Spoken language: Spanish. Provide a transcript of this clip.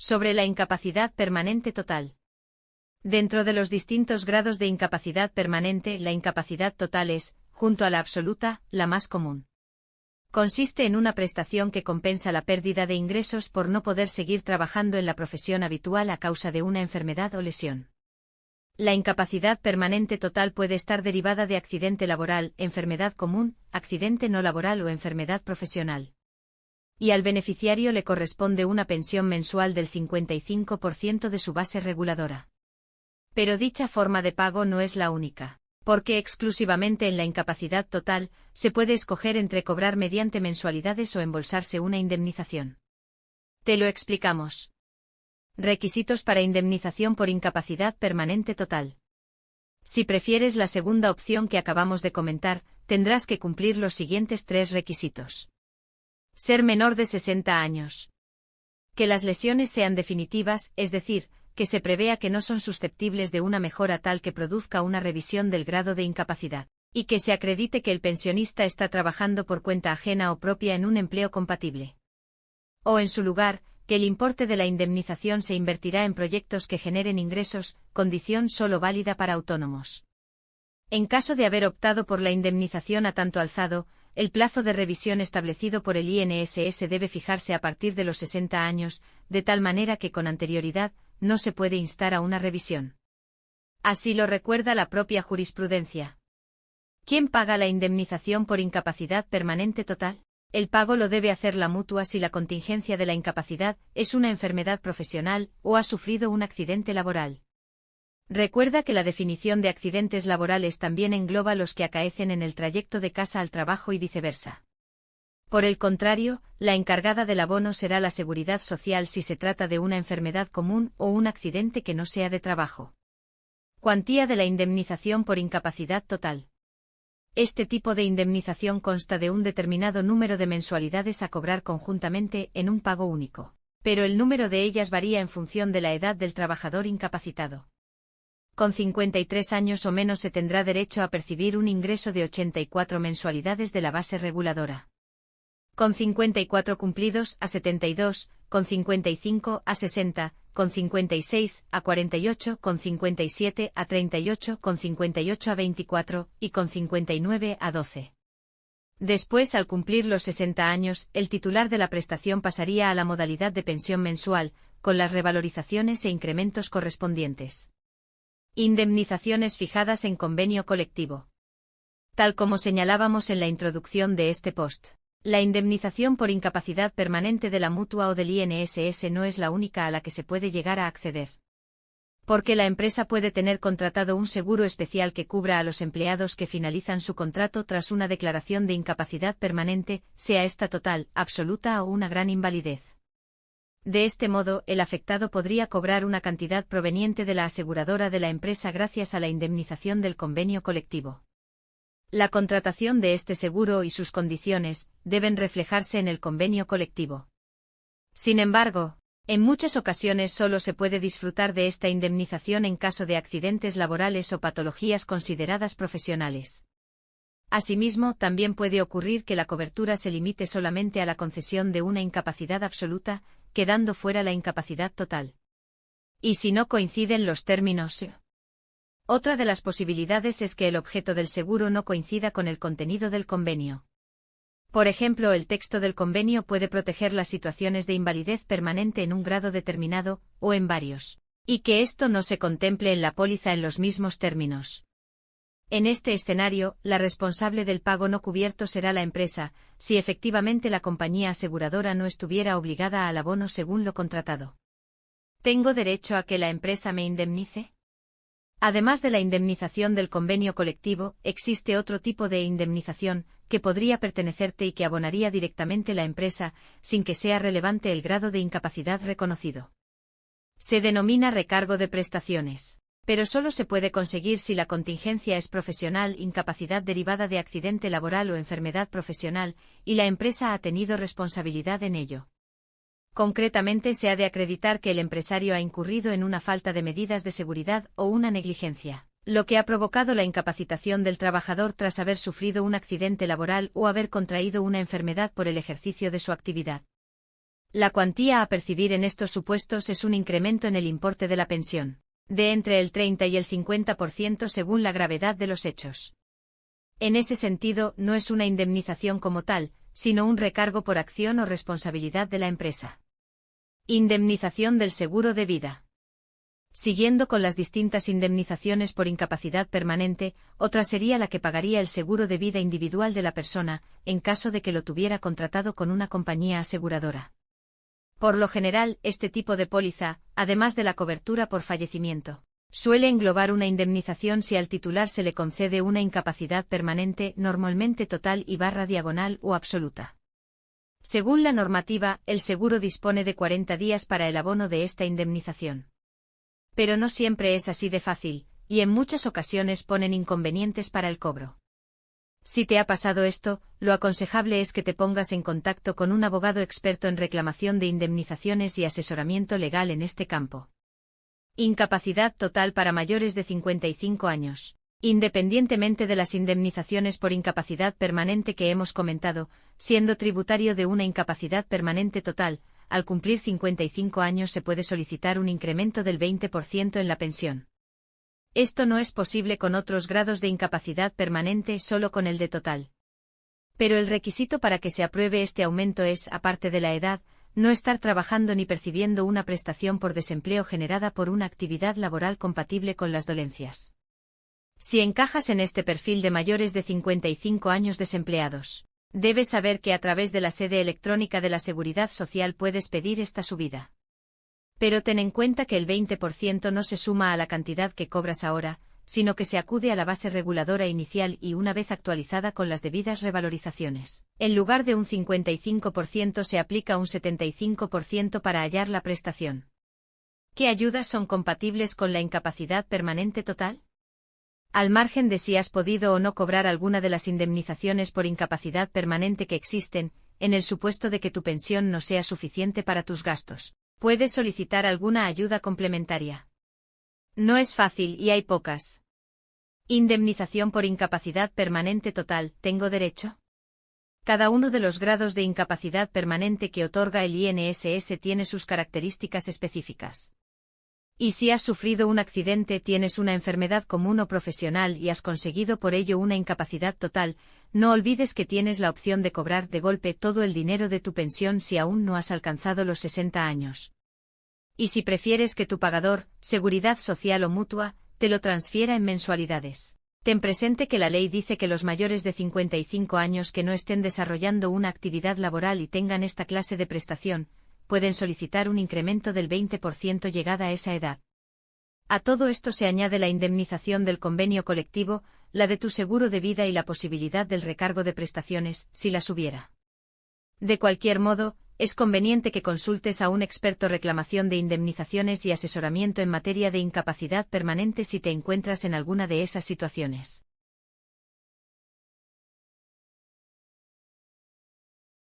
Sobre la incapacidad permanente total. Dentro de los distintos grados de incapacidad permanente, la incapacidad total es, junto a la absoluta, la más común. Consiste en una prestación que compensa la pérdida de ingresos por no poder seguir trabajando en la profesión habitual a causa de una enfermedad o lesión. La incapacidad permanente total puede estar derivada de accidente laboral, enfermedad común, accidente no laboral o enfermedad profesional. Y al beneficiario le corresponde una pensión mensual del 55% de su base reguladora. Pero dicha forma de pago no es la única, porque exclusivamente en la incapacidad total se puede escoger entre cobrar mediante mensualidades o embolsarse una indemnización. Te lo explicamos. Requisitos para indemnización por incapacidad permanente total. Si prefieres la segunda opción que acabamos de comentar, tendrás que cumplir los siguientes 3 requisitos. Ser menor de 60 años. Que las lesiones sean definitivas, es decir, que se prevea que no son susceptibles de una mejora tal que produzca una revisión del grado de incapacidad, y que se acredite que el pensionista está trabajando por cuenta ajena o propia en un empleo compatible. O en su lugar, que el importe de la indemnización se invertirá en proyectos que generen ingresos, condición solo válida para autónomos. En caso de haber optado por la indemnización a tanto alzado, el plazo de revisión establecido por el INSS debe fijarse a partir de los 60 años, de tal manera que con anterioridad no se puede instar a una revisión. Así lo recuerda la propia jurisprudencia. ¿Quién paga la indemnización por incapacidad permanente total? El pago lo debe hacer la mutua si la contingencia de la incapacidad es una enfermedad profesional o ha sufrido un accidente laboral. Recuerda que la definición de accidentes laborales también engloba los que acaecen en el trayecto de casa al trabajo y viceversa. Por el contrario, la encargada del abono será la Seguridad Social si se trata de una enfermedad común o un accidente que no sea de trabajo. Cuantía de la indemnización por incapacidad total. Este tipo de indemnización consta de un determinado número de mensualidades a cobrar conjuntamente en un pago único, pero el número de ellas varía en función de la edad del trabajador incapacitado. Con 53 años o menos se tendrá derecho a percibir un ingreso de 84 mensualidades de la base reguladora. Con 54 cumplidos a 72, con 55 a 60, con 56 a 48, con 57 a 38, con 58 a 24 y con 59 a 12. Después, al cumplir los 60 años, el titular de la prestación pasaría a la modalidad de pensión mensual, con las revalorizaciones e incrementos correspondientes. Indemnizaciones fijadas en convenio colectivo. Tal como señalábamos en la introducción de este post, la indemnización por incapacidad permanente de la mutua o del INSS no es la única a la que se puede llegar a acceder. Porque la empresa puede tener contratado un seguro especial que cubra a los empleados que finalizan su contrato tras una declaración de incapacidad permanente, sea esta total, absoluta o una gran invalidez. De este modo, el afectado podría cobrar una cantidad proveniente de la aseguradora de la empresa gracias a la indemnización del convenio colectivo. La contratación de este seguro y sus condiciones deben reflejarse en el convenio colectivo. Sin embargo, en muchas ocasiones solo se puede disfrutar de esta indemnización en caso de accidentes laborales o patologías consideradas profesionales. Asimismo, también puede ocurrir que la cobertura se limite solamente a la concesión de una incapacidad absoluta, quedando fuera la incapacidad total. ¿Y si no coinciden los términos? Otra de las posibilidades es que el objeto del seguro no coincida con el contenido del convenio. Por ejemplo, el texto del convenio puede proteger las situaciones de invalidez permanente en un grado determinado, o en varios, y que esto no se contemple en la póliza en los mismos términos. En este escenario, la responsable del pago no cubierto será la empresa, si efectivamente la compañía aseguradora no estuviera obligada al abono según lo contratado. ¿Tengo derecho a que la empresa me indemnice? Además de la indemnización del convenio colectivo, existe otro tipo de indemnización, que podría pertenecerte y que abonaría directamente la empresa, sin que sea relevante el grado de incapacidad reconocido. Se denomina recargo de prestaciones, pero solo se puede conseguir si la contingencia es profesional, incapacidad derivada de accidente laboral o enfermedad profesional, y la empresa ha tenido responsabilidad en ello. Concretamente, se ha de acreditar que el empresario ha incurrido en una falta de medidas de seguridad o una negligencia, lo que ha provocado la incapacitación del trabajador tras haber sufrido un accidente laboral o haber contraído una enfermedad por el ejercicio de su actividad. La cuantía a percibir en estos supuestos es un incremento en el importe de la pensión, de entre el 30 y el 50% según la gravedad de los hechos. En ese sentido, no es una indemnización como tal, sino un recargo por acción o responsabilidad de la empresa. Indemnización del seguro de vida. Siguiendo con las distintas indemnizaciones por incapacidad permanente, otra sería la que pagaría el seguro de vida individual de la persona, en caso de que lo tuviera contratado con una compañía aseguradora. Por lo general, este tipo de póliza, además de la cobertura por fallecimiento, suele englobar una indemnización si al titular se le concede una incapacidad permanente, normalmente total y /diagonal o absoluta. Según la normativa, el seguro dispone de 40 días para el abono de esta indemnización. Pero no siempre es así de fácil, y en muchas ocasiones ponen inconvenientes para el cobro. Si te ha pasado esto, lo aconsejable es que te pongas en contacto con un abogado experto en reclamación de indemnizaciones y asesoramiento legal en este campo. Incapacidad total para mayores de 55 años. Independientemente de las indemnizaciones por incapacidad permanente que hemos comentado, siendo tributario de una incapacidad permanente total, al cumplir 55 años se puede solicitar un incremento del 20% en la pensión. Esto no es posible con otros grados de incapacidad permanente, solo con el de total. Pero el requisito para que se apruebe este aumento es, aparte de la edad, no estar trabajando ni percibiendo una prestación por desempleo generada por una actividad laboral compatible con las dolencias. Si encajas en este perfil de mayores de 55 años desempleados, debes saber que a través de la sede electrónica de la Seguridad Social puedes pedir esta subida. Pero ten en cuenta que el 20% no se suma a la cantidad que cobras ahora, sino que se acude a la base reguladora inicial y una vez actualizada con las debidas revalorizaciones. En lugar de un 55% se aplica un 75% para hallar la prestación. ¿Qué ayudas son compatibles con la incapacidad permanente total? Al margen de si has podido o no cobrar alguna de las indemnizaciones por incapacidad permanente que existen, en el supuesto de que tu pensión no sea suficiente para tus gastos, puedes solicitar alguna ayuda complementaria. No es fácil y hay pocas. Indemnización por incapacidad permanente total, ¿tengo derecho? Cada uno de los grados de incapacidad permanente que otorga el INSS tiene sus características específicas. Y si has sufrido un accidente, tienes una enfermedad común o profesional y has conseguido por ello una incapacidad total, no olvides que tienes la opción de cobrar de golpe todo el dinero de tu pensión si aún no has alcanzado los 60 años. Y si prefieres que tu pagador, Seguridad Social o Mutua, te lo transfiera en mensualidades. Ten presente que la ley dice que los mayores de 55 años que no estén desarrollando una actividad laboral y tengan esta clase de prestación, pueden solicitar un incremento del 20% llegada a esa edad. A todo esto se añade la indemnización del convenio colectivo, la de tu seguro de vida y la posibilidad del recargo de prestaciones, si las hubiera. De cualquier modo, es conveniente que consultes a un experto reclamación de indemnizaciones y asesoramiento en materia de incapacidad permanente si te encuentras en alguna de esas situaciones.